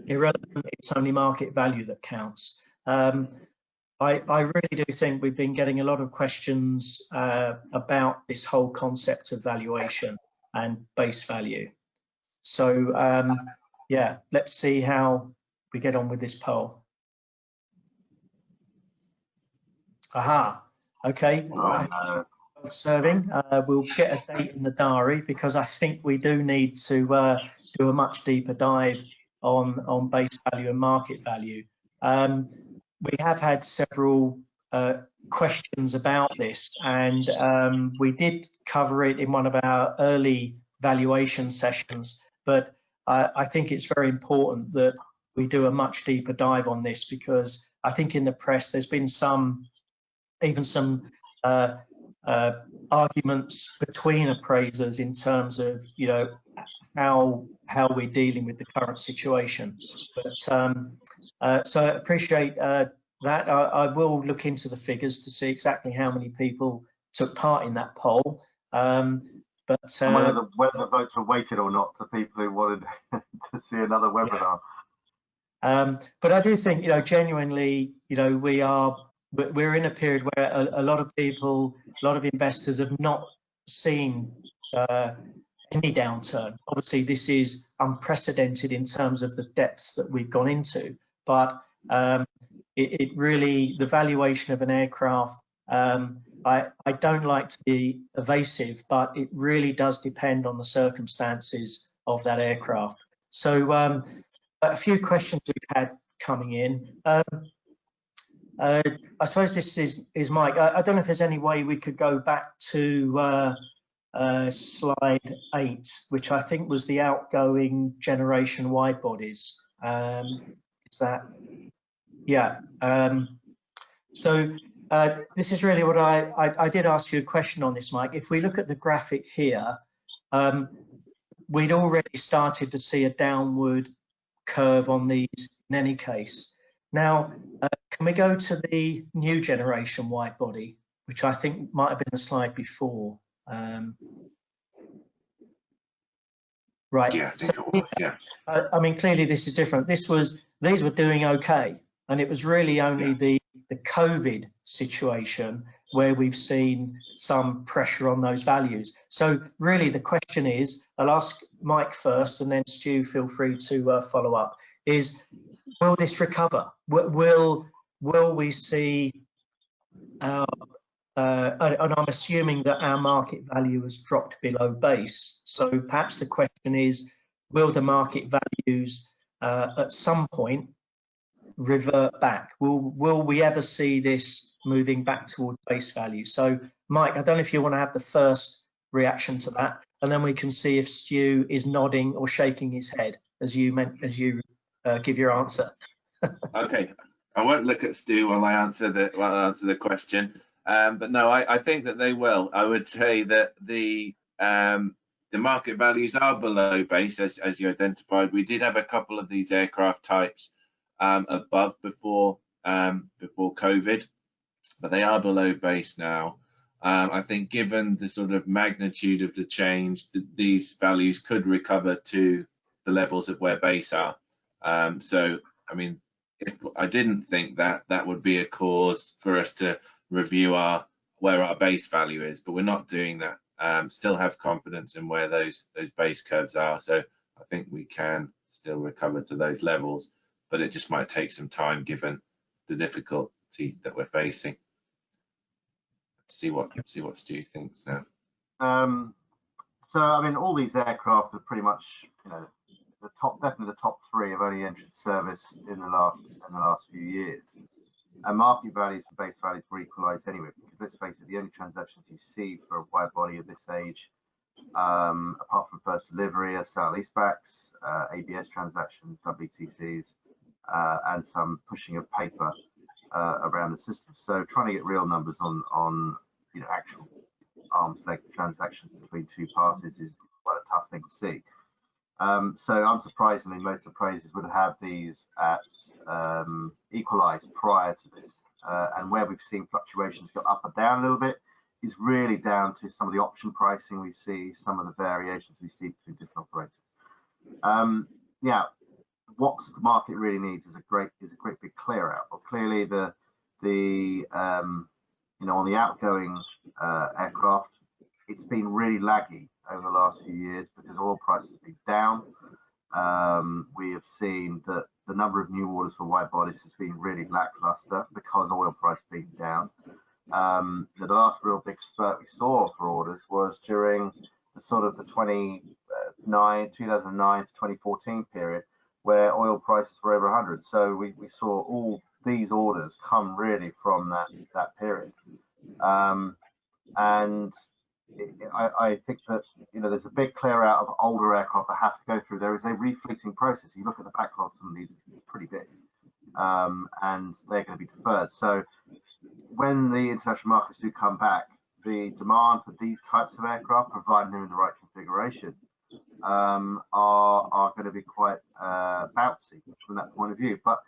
Irrelevant, it's only market value that counts. I really do think we've been getting a lot of questions about this whole concept of valuation and base value. So yeah, let's see how we get on with this poll. Aha, okay. Serving, we'll get a date in the diary, because I think we do need to do a much deeper dive on base value and market value. We have had several questions about this, and we did cover it in one of our early valuation sessions, but I think it's very important that we do a much deeper dive on this, because I think in the press there's been even some arguments between appraisers in terms of, you know, how we're dealing with the current situation. But so I appreciate that. I will look into the figures to see exactly how many people took part in that poll. But whether the votes were weighted or not for people who wanted to see another webinar. Yeah. But I do think, you know, genuinely, you know, we're in a period where a lot of people, a lot of investors have not seen any downturn. Obviously, this is unprecedented in terms of the depths that we've gone into, but it really, the valuation of an aircraft, I don't like to be evasive, but it really does depend on the circumstances of that aircraft. So a few questions we've had coming in. I suppose this is Mike. I don't know if there's any way we could go back to slide 8, which I think was the outgoing generation wide bodies. Is that, yeah. So this is really what I did ask you a question on this, Mike. If we look at the graphic here, we'd already started to see a downward curve on these in any case. Now, can we go to the new generation wide body, which I think might have been the slide before? Right. Yeah, yeah. I mean, clearly this is different. These were doing okay, and it was really only the COVID situation where we've seen some pressure on those values. So really the question is, I'll ask Mike first, and then Stu, feel free to follow up, is will this recover? Will we see, and I'm assuming that our market value has dropped below base. So perhaps the question is, will the market values at some point revert back? Will we ever see this moving back towards base value? So Mike, I don't know if you want to have the first reaction to that, and then we can see if Stu is nodding or shaking his head as you give your answer. Okay, I won't look at Stu while I answer the question, but no, I think that they will. I would say that the market values are below base, as you identified. We did have a couple of these aircraft types above before COVID, but they are below base now. I think given the sort of magnitude of the change, these values could recover to the levels of where base are. So, I mean, if I didn't think that, that would be a cause for us to review where our base value is, but we're not doing that. Still have confidence in where those base curves are, so I think we can still recover to those levels, but it just might take some time given the difficulty that we're facing. See what Stu thinks now. So I mean, all these aircraft are pretty much, you know, definitely the top three have only entered service in the last few years. And market values and base values were equalised anyway, because let's face it, the only transactions you see for a wide body of this age, apart from first delivery, are sale leasebacks, ABS transactions, WTCs, and some pushing of paper around the system. So trying to get real numbers on you know, actual arm's length transactions between two parties is quite a tough thing to see. So unsurprisingly, most appraisers would have these at equalised prior to this, and where we've seen fluctuations go up or down a little bit is really down to some of the option pricing we see, some of the variations we see between different operators. Yeah, what the market really needs is a great big clear out. Well, clearly you know, on the outgoing aircraft, it's been really laggy over the last few years because oil prices have been down. We have seen that the number of new orders for wide bodies has been really lackluster because oil price being down. The last real big spurt we saw for orders was during the sort of the 2009 to 2014 period, where oil prices were over 100. So we saw all these orders come really from that period. And I think that, you know, there's a big clear out of older aircraft that have to go through. There is a refleeting process. You look at the backlog, some of these, it's pretty big, and they're going to be deferred. So when the international markets do come back, the demand for these types of aircraft, provided they're in the right configuration, are going to be quite bouncy from that point of view. But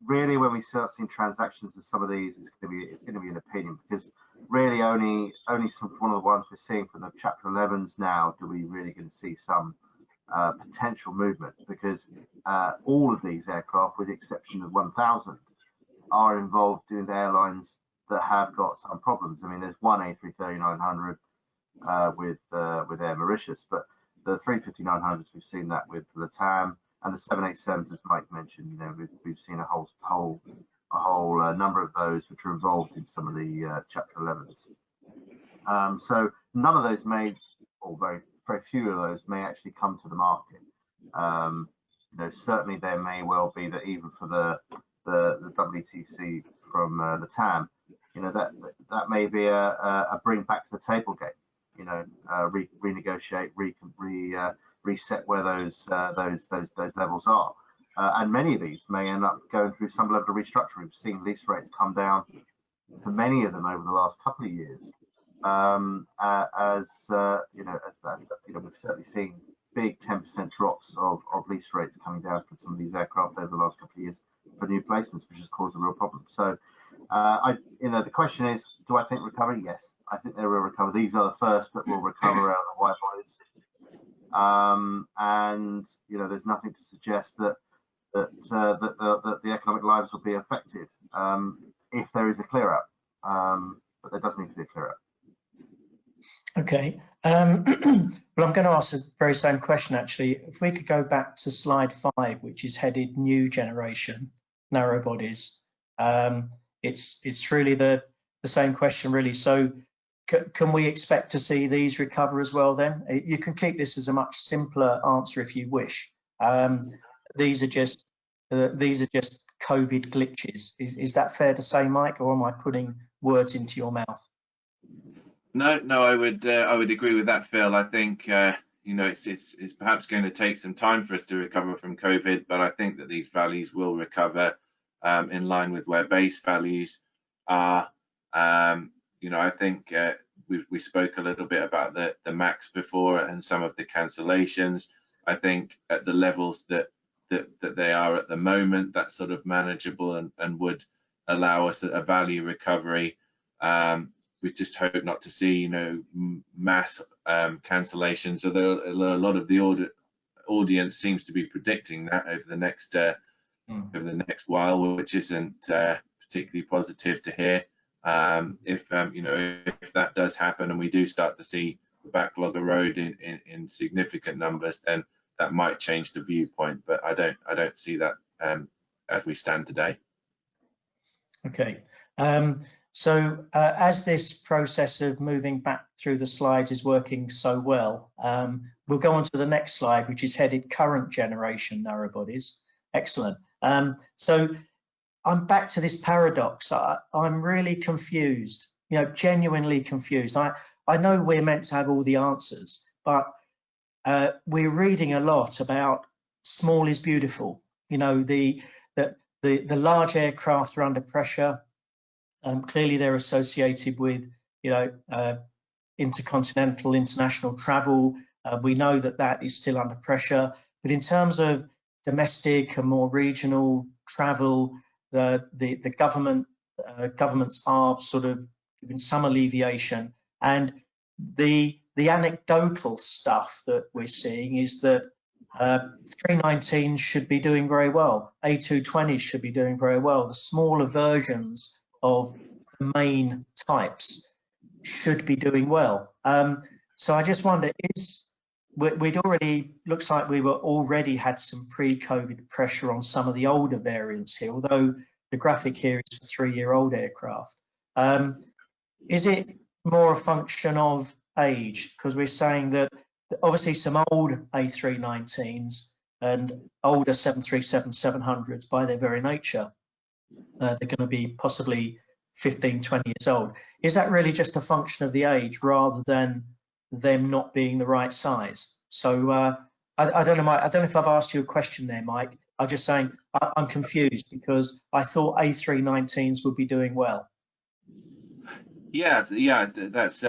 really, when we start seeing transactions of some of these, it's going to be an opinion, because really only one of the ones we're seeing from the Chapter 11s now do we really going to see some potential movement, because all of these aircraft, with the exception of 1000, are involved in airlines that have got some problems. I mean, there's one A330-900 with Air Mauritius, but the 350-900s, we've seen that with LATAM, and the 787s, as Mike mentioned, you know, we've seen a whole number of those which are involved in some of the Chapter 11s. So none of those may, or very few of those may actually come to the market. You know, certainly there may well be that even for the WTC from LATAM, you know, that may be a bring back to the table game. You know, renegotiate, reset where those levels are, and many of these may end up going through some level of restructuring. We've seen lease rates come down for many of them over the last couple of years, we've certainly seen big 10% drops of lease rates coming down from some of these aircraft over the last couple of years for new placements, which has caused a real problem. So the question is, do I think recovery? Yes, I think they will recover. These are the first that will recover out of the wide bodies. And you know, there's nothing to suggest that the economic lives will be affected if there is a clear out, but there does need to be a clear out. Okay, well, I'm going to ask the very same question actually. If we could go back to slide 5, which is headed new generation narrow bodies, it's really the same question really. So can we expect to see these recover as well then? You can keep this as a much simpler answer if you wish. These are just COVID glitches. Is that fair to say, Mike, or am I putting words into your mouth? No, I would agree with that, Phil. I think you know, it's perhaps going to take some time for us to recover from COVID, but I think that these values will recover in line with where base values are. You know, I think we spoke a little bit about the MAX before and some of the cancellations. I think at the levels that they are at the moment, that's sort of manageable and would allow us a value recovery. We just hope not to see, you know, mass cancellations. Although a lot of the audience seems to be predicting that over the next over the next while, which isn't particularly positive to hear. If if that does happen and we do start to see the backlog erode in significant numbers, then that might change the viewpoint. But I don't see that as we stand today. Okay. So as this process of moving back through the slides is working so well, we'll go on to the next slide, which is headed current generation narrowbodies. Excellent. So I'm back to this paradox. I'm really confused, genuinely confused. I know we're meant to have all the answers, but we're reading a lot about small is beautiful. The large aircraft are under pressure. Clearly, they're associated with, intercontinental, international travel. We know that is still under pressure. But in terms of domestic and more regional travel, the governments are sort of giving some alleviation. And the anecdotal stuff that we're seeing is that 319 should be doing very well. A220 should be doing very well. The smaller versions of the main types should be doing well. So I just wonder, looks like we were already had some pre-COVID pressure on some of the older variants here, although the graphic here is for 3-year-old aircraft. Is it more a function of age? Because we're saying that obviously some old A319s and older 737-700s by their very nature, they're going to be possibly 15, 20 years old. Is that really just a function of the age rather than them not being the right size? So I don't know, Mike, I don't know if I've asked you a question there, Mike. I'm just saying I'm confused because I thought A319s would be doing well. Yeah, that's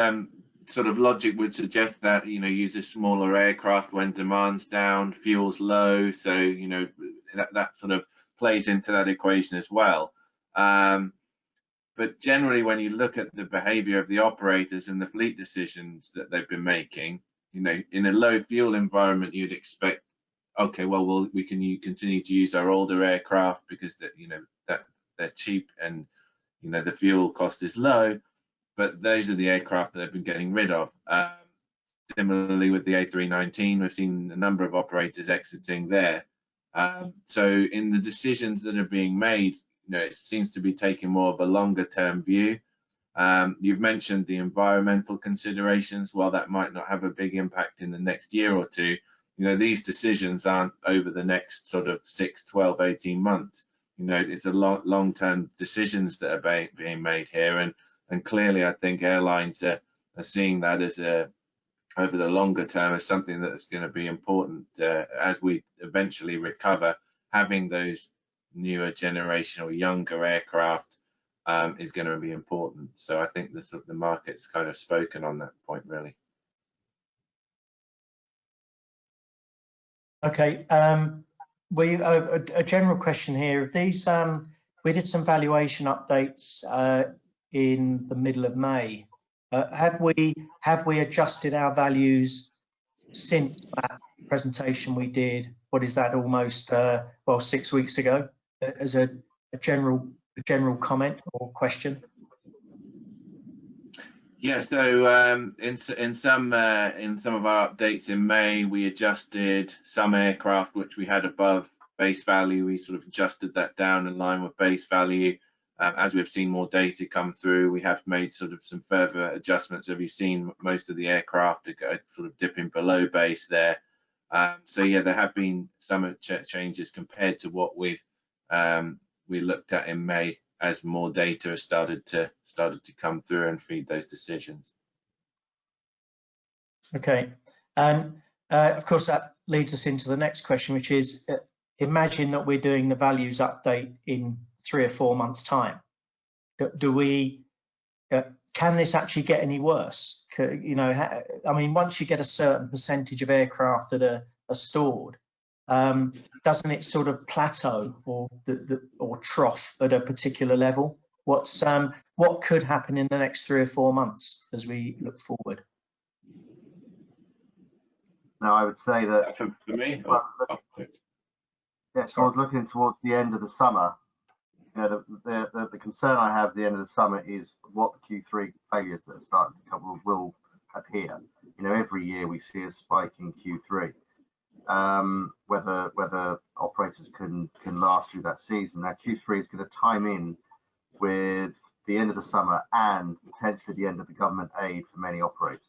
sort of logic would suggest that, use a smaller aircraft when demand's down, fuel's low. So, that sort of plays into that equation as well. But generally, when you look at the behavior of the operators and the fleet decisions that they've been making, in a low fuel environment, you'd expect, okay, well, we can continue to use our older aircraft because that they're cheap and the fuel cost is low. But those are the aircraft that they've been getting rid of. Similarly with the A319, we've seen a number of operators exiting there. So in the decisions that are being made, it seems to be taking more of a longer term view. You've mentioned the environmental considerations. While that might not have a big impact in the next year or two, these decisions aren't over the next sort of 6, 12, 18 months. It's a long-term decisions that are being made here. And clearly, I think airlines are seeing that as over the longer term as something that's going to be important as we eventually recover. Having those newer generation or younger aircraft is going to be important. So I think the market's kind of spoken on that point, really. Okay. A general question here. These we did some valuation updates in the middle of May. Have we adjusted our values since that presentation we did? What is that, almost 6 weeks ago? As a general comment or question. Yeah, so in some of our updates in May, we adjusted some aircraft which we had above base value. We sort of adjusted that down in line with base value. As we've seen more data come through, we have made sort of some further adjustments. Have you seen most of the aircraft are sort of dipping below base there? So yeah, there have been some changes compared to what we looked at in May, as more data has started to come through and feed those decisions. Okay, and of course that leads us into the next question, which is imagine that we're doing the values update in 3 or 4 months' time. Can this actually get any worse? I mean, once you get a certain percentage of aircraft that are stored, doesn't it sort of plateau or trough at a particular level? What could happen in the next 3 or 4 months as we look forward? No, I would say that for me. Yeah, towards looking towards the end of the summer, you know, the concern I have at the end of the summer is what the Q3 failures that are starting to come will appear. You know, every year we see a spike in Q3. Whether operators can last through that season. Now Q3 is going to time in with the end of the summer and potentially the end of the government aid for many operators.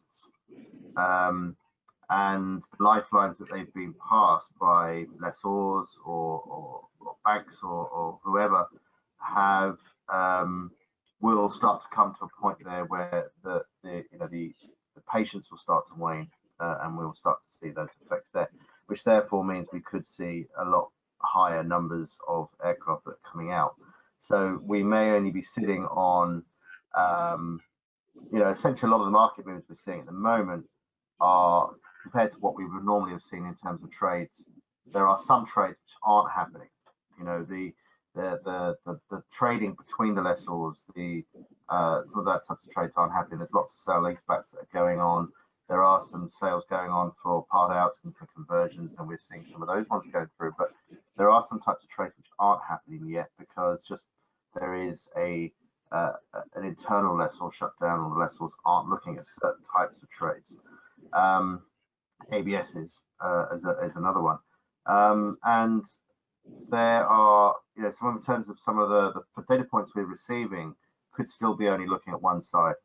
And the lifelines that they've been passed by lessors or banks or whoever have will start to come to a point there where the patience will start to wane, and we'll start to see those effects there, which therefore means we could see a lot higher numbers of aircraft that are coming out. So we may only be sitting on, essentially a lot of the market moves we're seeing at the moment are compared to what we would normally have seen in terms of trades. There are some trades which aren't happening. You know, the trading between the lessors, some of that types of trades aren't happening. There's lots of sale leasebacks that are going on. There are some sales going on for part outs and for conversions, and we're seeing some of those ones going through. But there are some types of trades which aren't happening yet because just there is an internal lessor shutdown, or the lessors aren't looking at certain types of trades. ABSs is another one, and there are, some in terms of some of the data points we're receiving could still be only looking at one side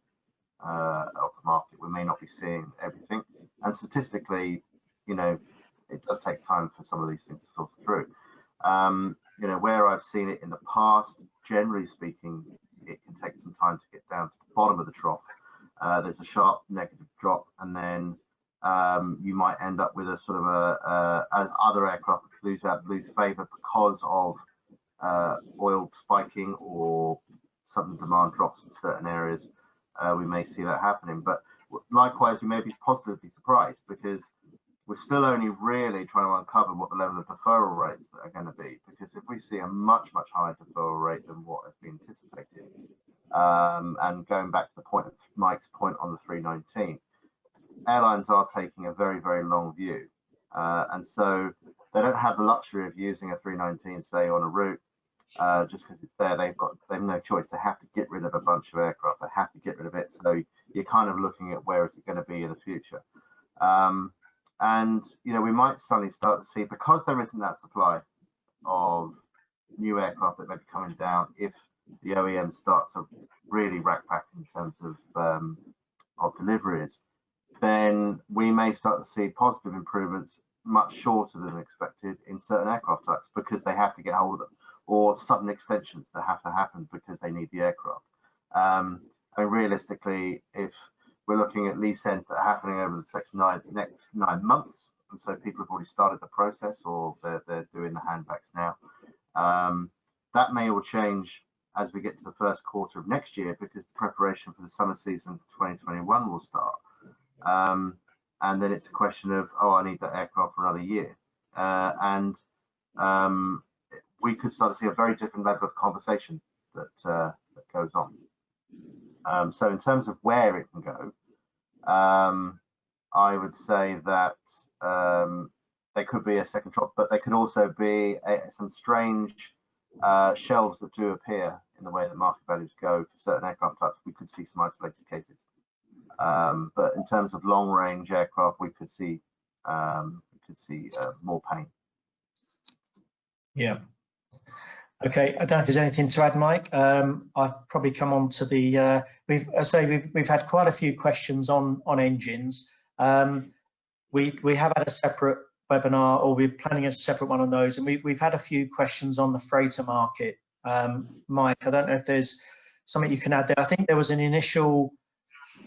of the market. We may not be seeing everything, and statistically, it does take time for some of these things to filter through. Where I've seen it in the past, generally speaking, it can take some time to get down to the bottom of the trough. There's a sharp negative drop, and then you might end up with a sort of as other aircraft lose favor because of oil spiking or sudden demand drops in certain areas. We may see that happening, but likewise, we may be positively surprised because we're still only really trying to uncover what the level of deferral rates that are going to be. Because if we see a much higher deferral rate than what has been anticipated, and going back to the point of Mike's point on the 319, airlines are taking a very long view, and so they don't have the luxury of using a 319, say, on a route just because it's there. They've no choice. They have to get rid of a bunch of aircraft. They have to get rid of it. So you're kind of looking at where is it going to be in the future. And we might suddenly start to see, because there isn't that supply of new aircraft that may be coming down, if the OEM starts to really rack back in terms of deliveries, then we may start to see positive improvements much shorter than expected in certain aircraft types because they have to get hold of them, or sudden extensions that have to happen because they need the aircraft. And realistically, if we're looking at lease ends that are happening over the next 9 months, and so people have already started the process, or they're doing the handbacks now, that may all change as we get to the first quarter of next year, because the preparation for the summer season 2021 will start. And then it's a question of, I need that aircraft for another year. And we could start to see a very different level of conversation that goes on. So in terms of where it can go, I would say that there could be a second trough, but there could also be some strange shelves that do appear in the way that market values go for certain aircraft types. We could see some isolated cases. But in terms of long-range aircraft, we could see more pain. Yeah. Okay. I don't know if there's anything to add, Mike. I've probably come on to the. We've had quite a few questions on engines. We have had a separate webinar, or we're planning a separate one on those, and we've had a few questions on the freighter market. Mike, I don't know if there's something you can add there. I think there was an initial.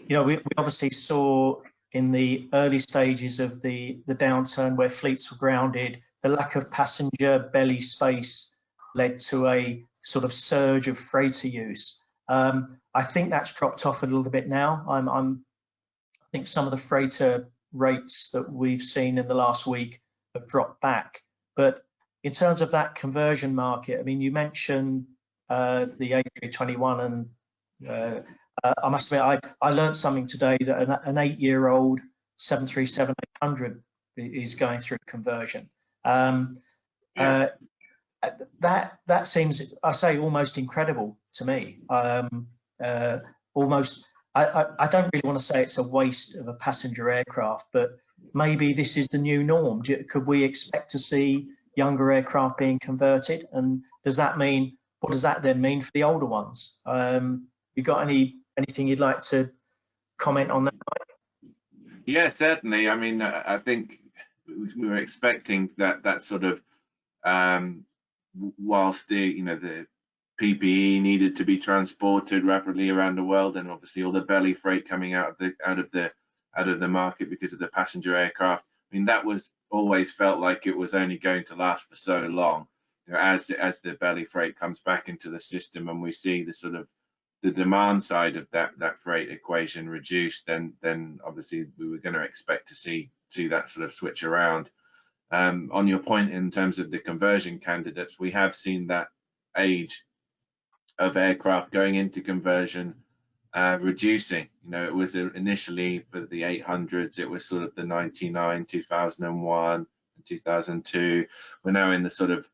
We obviously saw in the early stages of the downturn where fleets were grounded, the lack of passenger belly space led to a sort of surge of freighter use. I think that's dropped off a little bit now. I think some of the freighter rates that we've seen in the last week have dropped back. But in terms of that conversion market, I mean, you mentioned the A321, and I must admit, I learned something today that an 8-year-old 737-800 is going through conversion. Yeah. That seems, I say, almost incredible to me. Almost, I don't really want to say it's a waste of a passenger aircraft, but maybe this is the new norm. Could we expect to see younger aircraft being converted? And does that mean, what does that then mean for the older ones? You got anything you'd like to comment on that? Yeah, certainly. I mean, I think we were expecting that sort of, whilst the PPE needed to be transported rapidly around the world, and obviously all the belly freight coming out of the market because of the passenger aircraft. I mean, that was always felt like it was only going to last for so long. As the belly freight comes back into the system and we see the sort of the demand side of that freight equation reduced, then obviously we were going to expect to see that sort of switch around. On your point in terms of the conversion candidates, we have seen that age of aircraft going into conversion reducing. It was initially for the 800s, it was sort of the 99, 2001, 2002. We're now in the sort of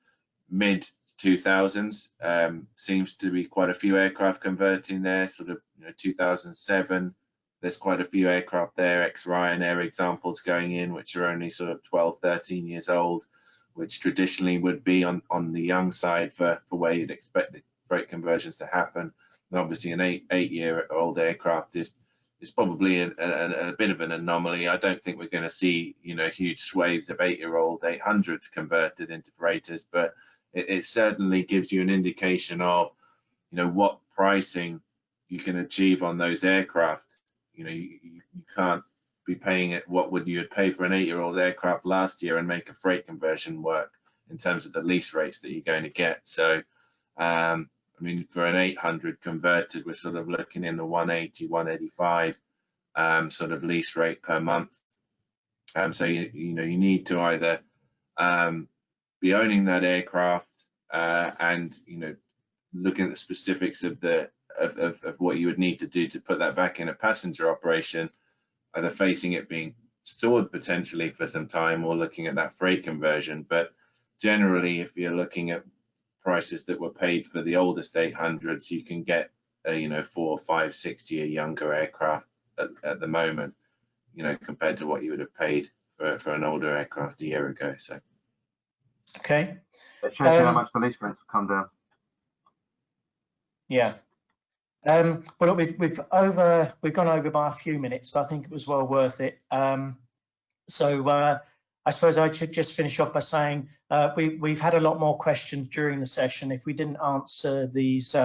mid 2000s. Seems to be quite a few aircraft converting there, sort of 2007. There's quite a few aircraft there, ex-Ryanair examples going in, which are only sort of 12, 13 years old, which traditionally would be on the young side for where you'd expect the freight conversions to happen. And obviously an eight-year-old aircraft is probably a bit of an anomaly. I don't think we're going to see huge swathes of 8-year-old 800s converted into freighters, but it certainly gives you an indication of what pricing you can achieve on those aircraft. You can't be paying it what would you pay for an 8-year-old aircraft last year and make a freight conversion work in terms of the lease rates that you're going to get. So I mean, for an 800 converted, we're sort of looking in the 180, 185 sort of lease rate per month. So you need to either be owning that aircraft and looking at the specifics of what you would need to do to put that back in a passenger operation, either facing it being stored potentially for some time or looking at that freight conversion. But generally, if you're looking at prices that were paid for the oldest 800s, you can get 4, 5, 6 year younger aircraft at the moment, compared to what you would have paid for an older aircraft a year ago. So okay, it shows you how much the lease rates have come down. Yeah. Well, look, we've gone over by a few minutes, but I think it was well worth it. So I suppose I should just finish off by saying we've had a lot more questions during the session. If we didn't answer these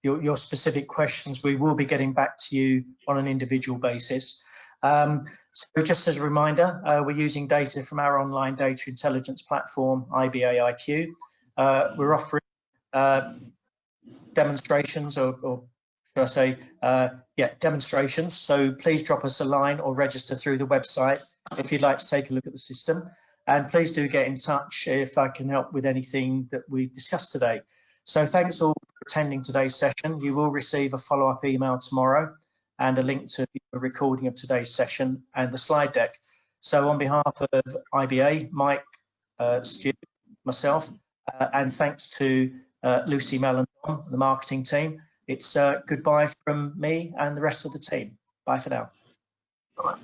your specific questions, we will be getting back to you on an individual basis. So just as a reminder, we're using data from our online data intelligence platform, IBA IQ. We're offering demonstrations or should I say, demonstrations. So please drop us a line or register through the website if you'd like to take a look at the system. And please do get in touch if I can help with anything that we discussed today. So thanks all for attending today's session. You will receive a follow-up email tomorrow and a link to a recording of today's session and the slide deck. So on behalf of IBA, Mike, Stu, myself, and thanks to Lucy, Mel and Tom, the marketing team, it's goodbye from me and the rest of the team. Bye for now. Bye.